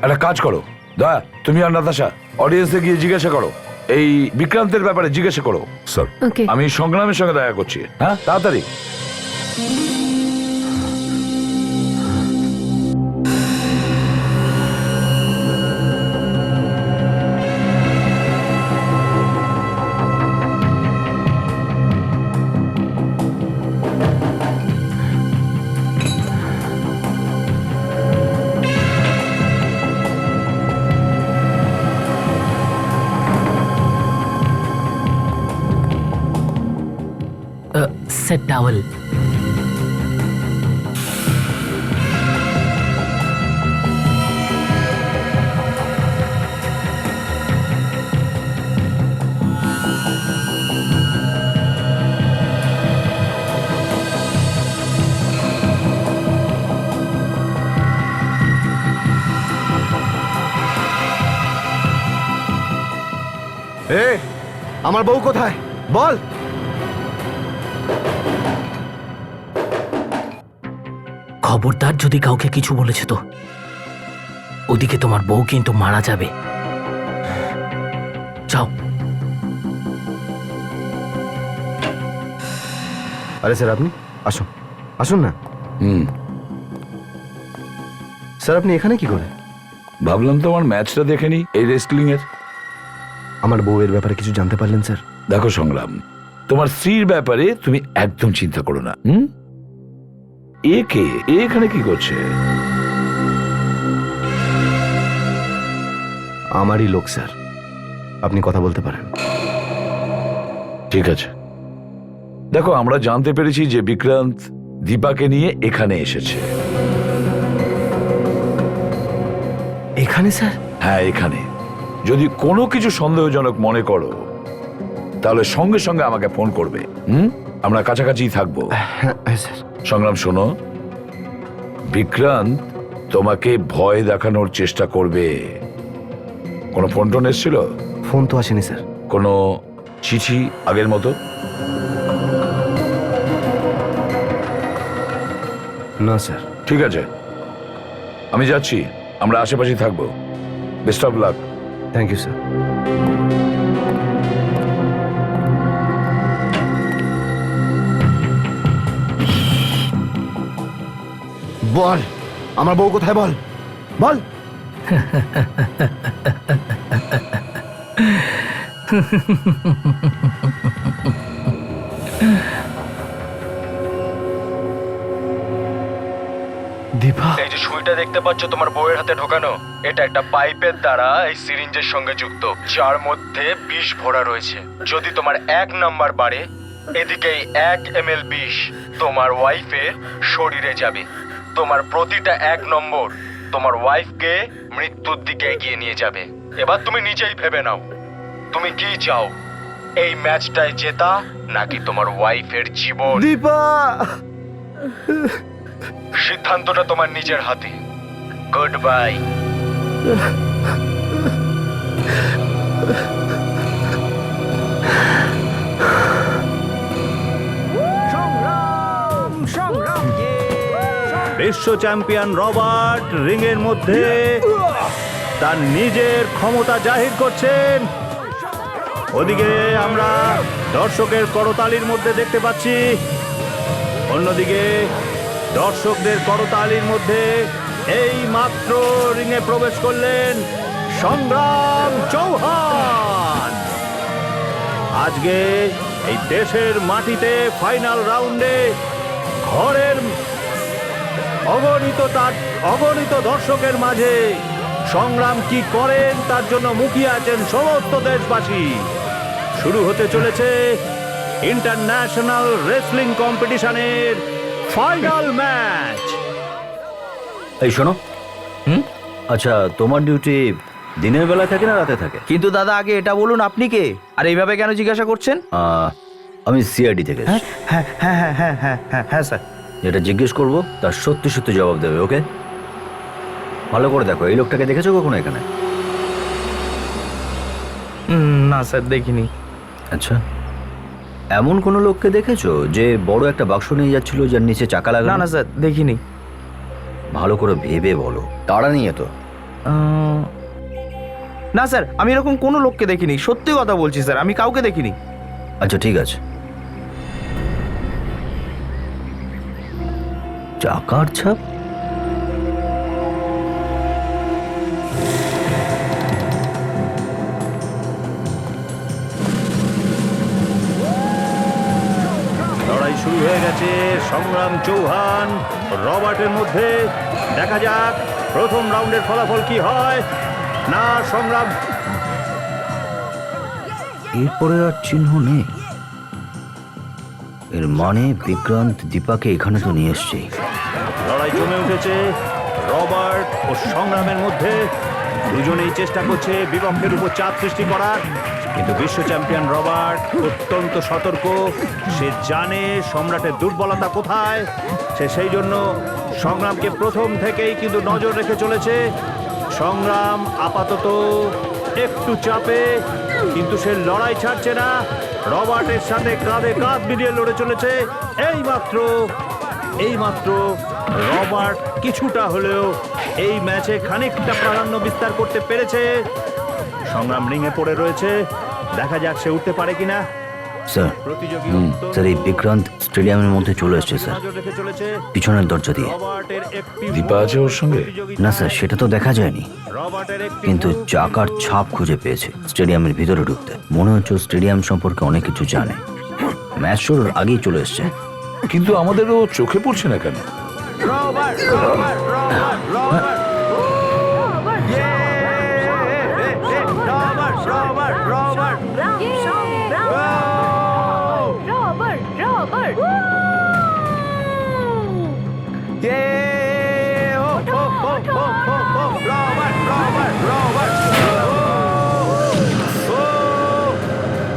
S4: একটা কাজ করো দয়া, তুমি আর নাতাশা অডিয়েন্সে গিয়ে জিজ্ঞাসা করো, এই বিক্রান্তের ব্যাপারে জিজ্ঞাসা করো।
S6: স্যার,
S11: ওকে।
S4: আমি সংগ্রামের সঙ্গে দেখা করছি। হ্যাঁ, তাড়াতাড়ি।
S2: Set towel.
S3: আমার বউ কোথায় বল?
S2: খবরদার যদি কাউকে কিছু বলেছে তো, ওদিকে তোমার বউ কিন্তু মারা যাবে। যাও।
S3: আরে স্যার, আপনি আসুন, আসুন না। স্যার, আপনি এখানে কি করে?
S4: ভাবলাম তোমার ম্যাচটা দেখে নি, এই রেসলিং এর।
S3: আমার বউয়ের ব্যাপারে কিছু জানতে পারলেন স্যার?
S4: দেখো সংগ্রাম, তোমার স্ত্রীর ব্যাপারে তুমি একদম চিন্তা করো না। এখানে কি করছে?
S3: আমারই লোক স্যার, আপনি কথা বলতে পারেন।
S4: ঠিক আছে, দেখো আমরা জানতে পেরেছি যে বিক্রান্ত দীপাকে নিয়ে এখানে এসেছে।
S3: এখানে স্যার?
S4: হ্যাঁ এখানে। যদি কোনো কিছু সন্দেহজনক মনে করো তাহলে সঙ্গে সঙ্গে আমাকে ফোন করবে। আমরা কাছাকাছি থাকবো।
S3: হ্যাঁ স্যার।
S4: সংগ্রাম শোনো, বিক্রান্ত তোমাকে ভয় দেখানোর চেষ্টা করবে। কোনো ফোন টোন এসেছিল?
S3: ফোন তো আসেনি স্যার।
S4: কোনো চিঠি আগের মতো?
S3: না স্যার।
S4: ঠিক আছে, আমি যাচ্ছি, আমরা আশেপাশেই থাকবো। Best of luck.
S3: Thank you sir.
S7: বল, আমার বউ কোথায়? বল বল।
S3: দীপা,
S13: এই যে সুইটা দেখতে পাচ্ছ তোমার বউয়ের হাতে ঢোকানো, এটা একটা পাইপের দ্বারা এই সিরিঞ্জের সঙ্গে যুক্ত, যার মধ্যে বিষ ভরা রয়েছে। যদি তোমার 1 নাম্বার বাড়ে, এদিকে 1 ml বিষ তোমার ওয়াইফের শরীরে যাবে। তোমার প্রতিটা 1 নম্বর তোমার ওয়াইফকে মৃত্যুর দিকে এগিয়ে নিয়ে যাবে। এবার তুমি নিজেই ভেবে নাও, তুমি কি চাও, এই ম্যাচটায় জেতা নাকি তোমার ওয়াইফের জীবন?
S7: দীপা,
S13: সিদ্ধান্তটা তোমার নিজের হাতে। Good bye.
S1: বিশ্ব চ্যাম্পিয়ন রবার্ট রিংয়ের মধ্যে তার নিজের ক্ষমতা জাহির করছেন। ওদিকে আমরা দর্শকের করতালির মধ্যে দেখতে পাচ্ছি, অন্যদিকে দর্শকদের করতালির মধ্যে এই মাত্র রিংয়ে প্রবেশ করলেন সংগ্রাম চৌহান। আজকে এই দেশের মাটিতে ফাইনাল রাউন্ডে ঘরের অগণিত দর্শকের মাঝে সংগ্রাম কি করেন তার জন্য মুখিয়ে আছেন সমস্ত দেশবাসী। শুরু হতে চলেছে ইন্টারন্যাশনাল রেসলিং কম্পিটিশনের ফাইনাল ম্যাচ।
S5: এই শোনো, আচ্ছা তোমার ডিউটি দিনের বেলা থাকে না রাতে থাকে?
S12: কিন্তু দাদা আগে এটা বলুন, আপনি কে আর এইভাবে কেন জিজ্ঞাসা করছেন?
S5: আমি সিআইডি থেকে এসেছি।
S12: হ্যাঁ হ্যাঁ হ্যাঁ হ্যাঁ হ্যাঁ হ্যাঁ হ্যাঁ স্যার।
S5: যেটা জিজ্ঞেস করবো তার সত্যি সত্যি জবাব দেবে, ওকে? ভালো করে দেখো, এই লোকটাকে দেখেছো কখনো এখানে?
S12: না স্যার, দেখিনি।
S5: আচ্ছা, এমন কোনো লোককে দেখেছো যে বড় একটা বাক্স নিয়ে যাচ্ছিল যার নিচে চাকা লাগানো?
S12: না না স্যার, দেখিনি।
S5: ভালো করে ভেবে বলো, তাড়া নিয়ে তো?
S12: না স্যার, আমি এরকম কোনো লোককে দেখিনি, সত্যি কথা বলছি স্যার, আমি কাউকে দেখিনি।
S5: আচ্ছা ঠিক আছে, চাকার ছাপ?
S1: লড়াই শুরু হয়ে গেছে সংগ্রাম চৌহান রবার্টের মধ্যে। দেখা যাক প্রথম রাউন্ডের ফলাফল কি হয়। না সংগ্রাম,
S5: এরপরে আর চিহ্ন নেই। এর মানে বিক্রান্ত দীপাকে এখানে তো নিয়ে এসছে।
S1: লড়াই জমে উঠেছে রবার্ট ও সংগ্রামের মধ্যে। দুজনেই চেষ্টা করছে বিপক্ষের উপর চাপ সৃষ্টি করার, কিন্তু বিশ্ব চ্যাম্পিয়ন রবার্ট অত্যন্ত সতর্ক। সে জানে সম্রাটের দুর্বলতা কোথায়। সে সেই জন্য সংগ্রামকে প্রথম থেকেই কিন্তু নজর রেখে চলেছে। সংগ্রাম আপাতত একটু চাপে, কিন্তু সে লড়াই ছাড়ছে না। রবার্টের সাথে কাঁধে কাঁধ মিলিয়ে লড়ে চলেছে। এইমাত্র রবার্ট কিছুটা হলেও এই ম্যাচে খানিকটা প্রাধান্য বিস্তার করতে পেরেছে। সংগ্রাম রিংয়ে পড়ে রয়েছে, দেখা যাক সে উঠতে পারে কিনা।
S5: স্যার, স্যার এই বিক্রান্ত স্টেডিয়ামের মধ্যে চলে এসছে স্যার, পিছনের দরজা দিয়ে।
S4: দীপা আছে ওর সঙ্গে?
S5: না স্যার, সেটা তো দেখা যায়নি, কিন্তু চাকার ছাপ খুঁজে পেয়েছে স্টেডিয়ামের ভিতরে ঢুকতে। মনে হচ্ছে স্টেডিয়াম সম্পর্কে অনেক কিছু জানে। ম্যাচ শুরুর আগেই চলে এসছে।
S4: কিন্তু আমাদেরও চোখে পড়ছে না কেন?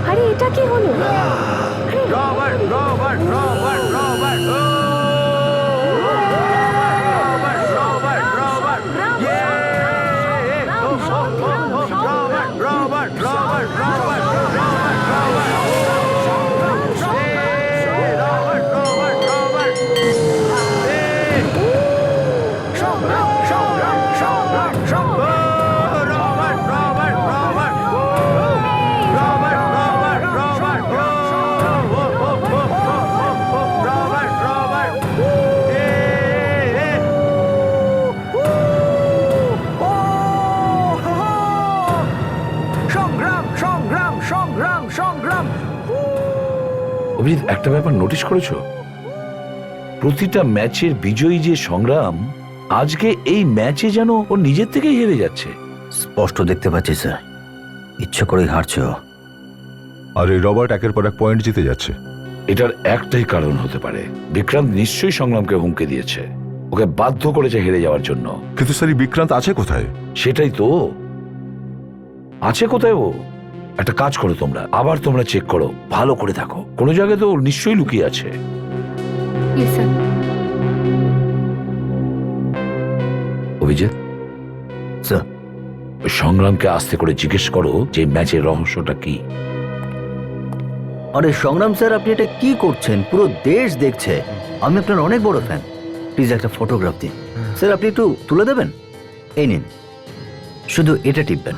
S11: আরে এটা কি হলো?
S4: অভিজিৎ, একটা ব্যাপার নোটিশ করেছো? প্রতিটা ম্যাচের বিজয়ী যে সংগ্রাম, আজকে এই ম্যাচে যেন ও নিজের থেকেই হেরে যাচ্ছে।
S5: স্পষ্ট দেখতে পাচ্ছি স্যার, ইচ্ছে করেই হারছে ও।
S6: আর এই রবার্ট একের পর এক পয়েন্ট জিতে যাচ্ছে।
S4: এটার একটাই কারণ হতে পারে, বিক্রান্ত নিশ্চয়ই সংগ্রামকে হুমকি দিয়েছে, ওকে বাধ্য করেছে হেরে যাওয়ার জন্য।
S6: কিন্তু স্যার, এই বিক্রান্ত আছে কোথায়?
S4: সেটাই তো, আছে কোথায় ও? একটা কাজ করো তোমরা, আবার তোমরা চেক করো, ভালো করে দেখো, কোনো জায়গায় তো নিশ্চয়ই লুকিয়ে আছে।
S9: স্যার।
S4: অভিজিৎ,
S5: স্যার,
S4: ওই সংগ্রামকে আস্তে করে জিজ্ঞেস করো যে ম্যাচের রহস্যটা কি।
S5: আরে সংগ্রাম স্যার, আপনি এটা কি করছেন? পুরো দেশ দেখছে, আমি আপনার অনেক বড় ফ্যান। প্লিজ একটা ফটোগ্রাফ দিন। স্যার, আপনি একটু তুলে দেবেন? এই নিন, শুধু এটা টিপবেন।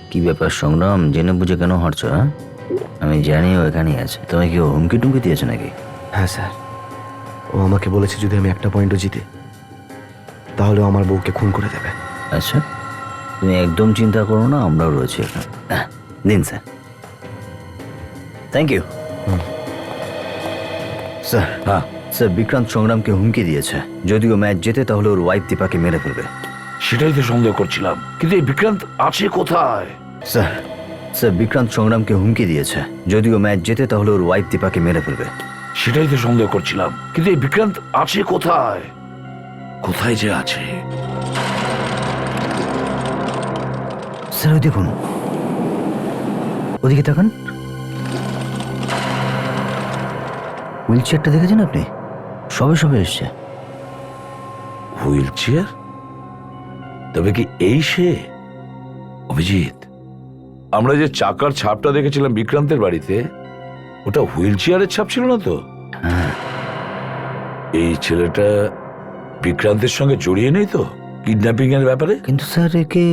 S5: কি ব্যাপার সংগ্রাম, জেনে বুঝে কেন হারছো? হ্যাঁ, আমি জানি ও এখানেই আছে। তোমায় কি ও হুমকি টুমকি দিয়েছে নাকি?
S12: হ্যাঁ স্যার, ও আমাকে বলেছে যদি আমি একটা পয়েন্টও জিতে তাহলে আমার বউকে খুন করে দেবে।
S5: আচ্ছা, তুমি একদম চিন্তা করো না, আমরাও রয়েছি এখানে। দিন স্যার। Thank you sir.
S4: হ্যাঁ
S5: স্যার, বিক্রান্ত সংগ্রামকে হুমকি দিয়েছে যদি ও ম্যাচ জেতে তাহলে ওর ওয়াইফ দীপাকে মেরে ফেলবে।
S4: সেটাই তো সন্দেহ করছিলাম, কিন্তু এই বিক্রান্ত আছে কোথায়?
S5: স্যার, স্যার বিক্রান্ত সংগ্রামকে হুমকি দিয়েছে যদি ও ম্যাচ জেতে তাহলে ওর ওয়াইফ দীপাকে মেরে ফেলবে।
S4: সেটাই তো সন্দেহ করছিলাম, কিন্তু এই বিক্রান্ত আছে কোথায়? কোথায় যে আছে?
S5: স্যার, ওই দেখুন, ওদিকে তাকান। হুইল চেয়ারটা দেখেছেন আপনি? সবে সবে এসছে।
S4: Wheel chair? তবে কি এই সে? অভিজিৎ, আমরা যে চাকার ছাপটা দেখেছিলাম বিক্রান্তের বাড়িতে, ওটা হুইল চেয়ারের ছাপ ছিল না তো?
S5: হ্যাঁ।
S4: এই ছেলেটা বিক্রান্তের সঙ্গে জড়িয়ে নেই তো কিডন্যাপিং এর ব্যাপারে?
S5: কিন্তু স্যার, একে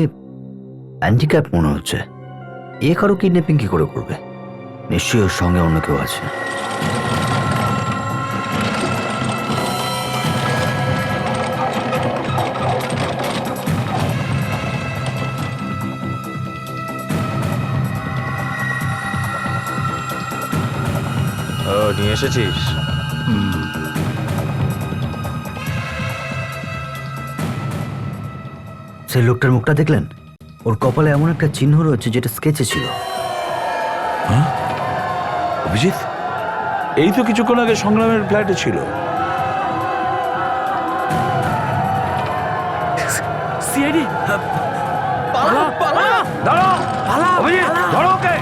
S5: হ্যান্ডিক্যাপ মনে হচ্ছে। এ কারো কিডন্যাপিং কি করে করবে? নিশ্চয়ই ওর সঙ্গে অন্য কেউ আছে।
S13: ও, নিয়ে এসেছিস?
S5: সেই লোকটার মুখটা দেখলেন? ওর কপালে এমন একটা চিহ্ন রয়েছে যেটা স্কেচে ছিল।
S4: অভিজিৎ, এই তো কিছুক্ষণ আগে সংগ্রামের ফ্ল্যাটে ছিল।
S2: সিআইডি,
S4: দাঁড়াও! অভিজিৎ, ধরো ওকে!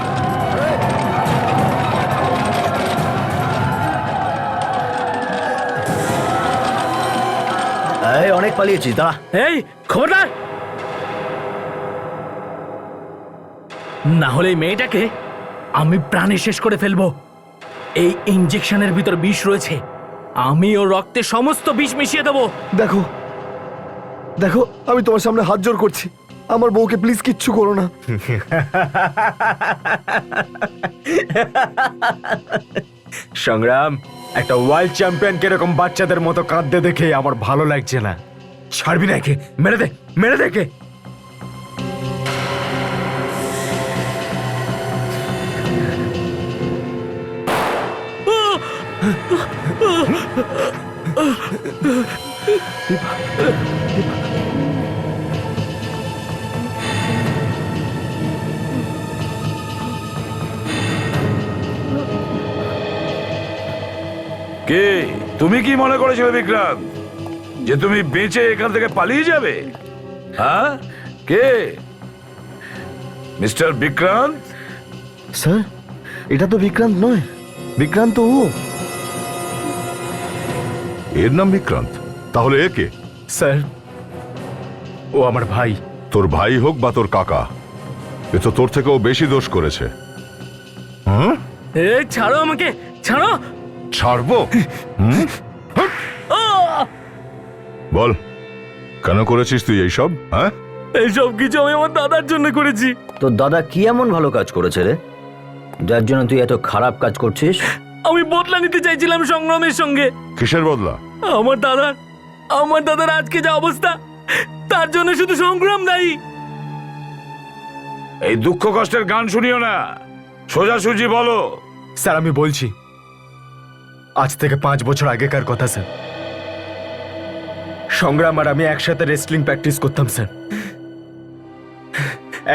S5: এই, অনেক পালিয়েছি, দাঁড়া।
S2: এই খবরদার! না হলে এই মেয়েটাকে আমি প্রাণে শেষ করে ফেলবো। এই ইনজেকশনের ভিতর বিষ রয়েছে, আমি ওর রক্তে সমস্ত বিষ মিশিয়ে দেবো।
S12: দেখো দেখো, আমি তোমার সামনে হাত জোড় করছি, আমার বউকে প্লিজ কিচ্ছু করো না।
S7: সংগ্রাম, একটা ওয়ার্ল্ড চ্যাম্পিয়ন কিরকম বাচ্চাদের মতো কাঁদতে দেখে আমার ভালো লাগছে না। ছাড়বি না একে, মেরে দে, মেরে দে একে।
S4: কে তুমি? কি মনে করেছিলে বিক্রান্ত যে তুমি বেঁচে এখান থেকে পালিয়ে যাবে? হ্যাঁ, কে? মিস্টার বিক্রান্ত?
S12: স্যার, এটা তো বিক্রান্ত নয়, বিক্রান্ত ও।
S6: এর নাম বিক্রান্ত? তাহলে একে?
S7: স্যার, ও আমার ভাই।
S6: তোর ভাই হোক বা তোর কাকা, এ তো তোর থেকেও বেশি দোষ করেছে। হুম?
S2: এই ছাড়ো আমাকে, ছাড়ো!
S6: ছাড়বো? হুম? বল, কেন করেছিস তুই এইসব? হ্যাঁ,
S2: এইসব কিছু আমি আমার দাদার জন্য করেছি।
S5: তোর দাদা কি এমন ভালো কাজ করেছে রে, যার জন্য তুই এত খারাপ কাজ করছিস?
S2: আমি বদলা নিতে চাইছিলাম সংগ্রামের সঙ্গে।
S6: কিসের বদলা?
S2: আমার দাদার আজকে যা অবস্থা, তার জন্য শুধু সংগ্রাম দায়ী।
S4: এই দুঃখ কষ্টের গান শুনিও না, সোজাসুজি বলো।
S7: স্যার আমি বলছি, আজ থেকে 5 বছর আগেকার কথা স্যার। সংগ্রাম আর আমি একসাথে রেসলিং প্র্যাকটিস করতাম স্যার।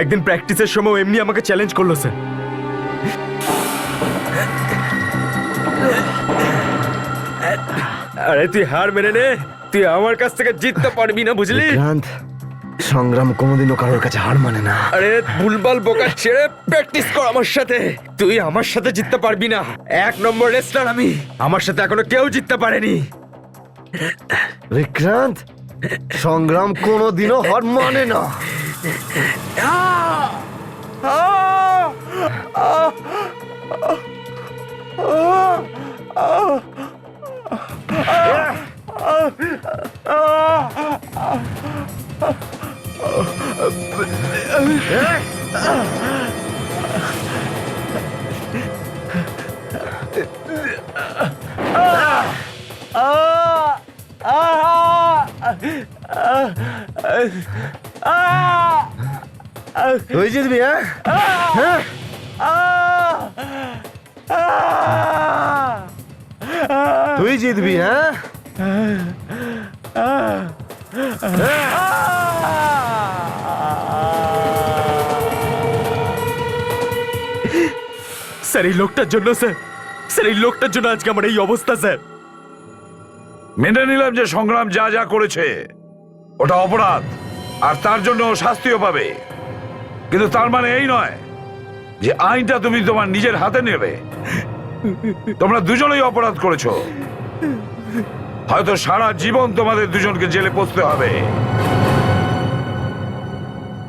S7: একদিন প্র্যাকটিসের সময় ও এমনি আমাকে চ্যালেঞ্জ করলো স্যার। আরে তুই হার মেনে নে, তুই আমার কাছ থেকে জিততে পারবি না, বুঝলি?
S12: সংগ্রাম কোনোদিনও কারোর কাছে হার মানে না।
S7: আরে ভুলভাল বোকা ছেড়ে প্র্যাকটিস কর আমার সাথে। তুই আমার সাথে জিততে পারবি না। 1 নম্বর রেসলার আমি, আমার সাথে এখনো কেউ জিততে পারেনি।
S12: বিক্রান্ত, সংগ্রাম কোনোদিনও হার মানে না। তুই জিতবি, হ্যাঁ? তুই জিতবি, হ্যাঁ?
S7: স্যার এই লোকটার জন্য স্যার, স্যার এই লোকটার জন্য আজকে আমার এই অবস্থা স্যার।
S4: মেনে নিলাম যে সংগ্রাম যা যা করেছে ওটা অপরাধ, আর তার জন্য ও শাস্তিও পাবে। কিন্তু তার মানে এই নয় যে আইনটা তুমি তোমার নিজের হাতে নেবে। তোমরা দুজনেই অপরাধ করেছো, হয়তো সারা জীবন তোমাদের দুজনকে জেলে পচতে হবে।